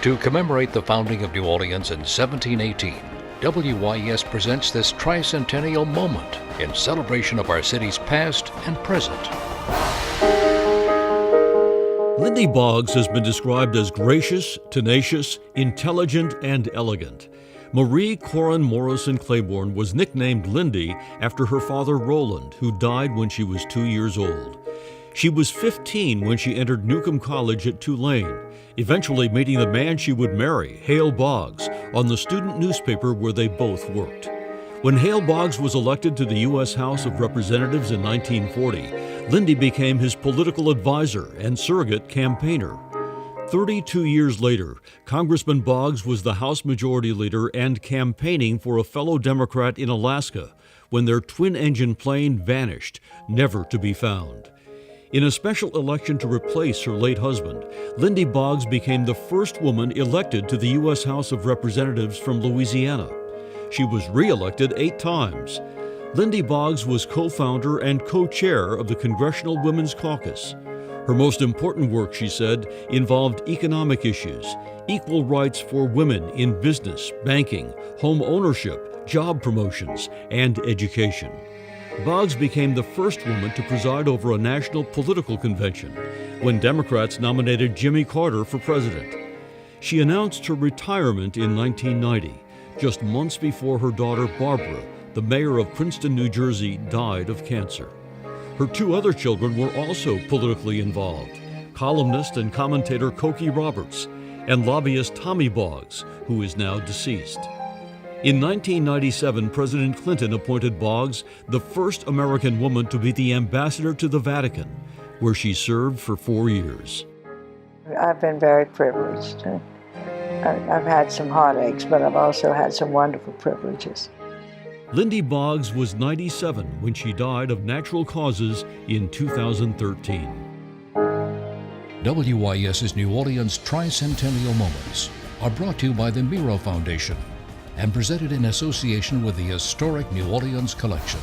To commemorate the founding of New Orleans in 1718, WYES presents this Tricentennial moment in celebration of our city's past and present. Lindy Boggs has been described as gracious, tenacious, intelligent, and elegant. Marie Corin Morrison Claiborne was nicknamed Lindy after her father Roland, who died when she was 2 years old. She was 15 when she entered Newcomb College at Tulane, eventually meeting the man she would marry, Hale Boggs, on the student newspaper where they both worked. When Hale Boggs was elected to the U.S. House of Representatives in 1940, Lindy became his political advisor and surrogate campaigner. 32 years later, Congressman Boggs was the House Majority Leader and campaigning for a fellow Democrat in Alaska when their twin-engine plane vanished, never to be found. In a special election to replace her late husband, Lindy Boggs became the first woman elected to the U.S. House of Representatives from Louisiana. She was re-elected 8 times. Lindy Boggs was co-founder and co-chair of the Congressional Women's Caucus. Her most important work, she said, involved economic issues, equal rights for women in business, banking, home ownership, job promotions, and education. Boggs became the first woman to preside over a national political convention when Democrats nominated Jimmy Carter for president. She announced her retirement in 1990, just months before her daughter Barbara, the mayor of Princeton, New Jersey, died of cancer. Her 2 other children were also politically involved, columnist and commentator Cokie Roberts and lobbyist Tommy Boggs, who is now deceased. In 1997, President Clinton appointed Boggs the first American woman to be the ambassador to the Vatican, where she served for 4 years. I've been very privileged. I've had some heartaches, but I've also had some wonderful privileges. Lindy Boggs was 97 when she died of natural causes in 2013. WYES's New Orleans Tricentennial Moments are brought to you by the Miro Foundation and presented in association with the historic New Orleans Collection.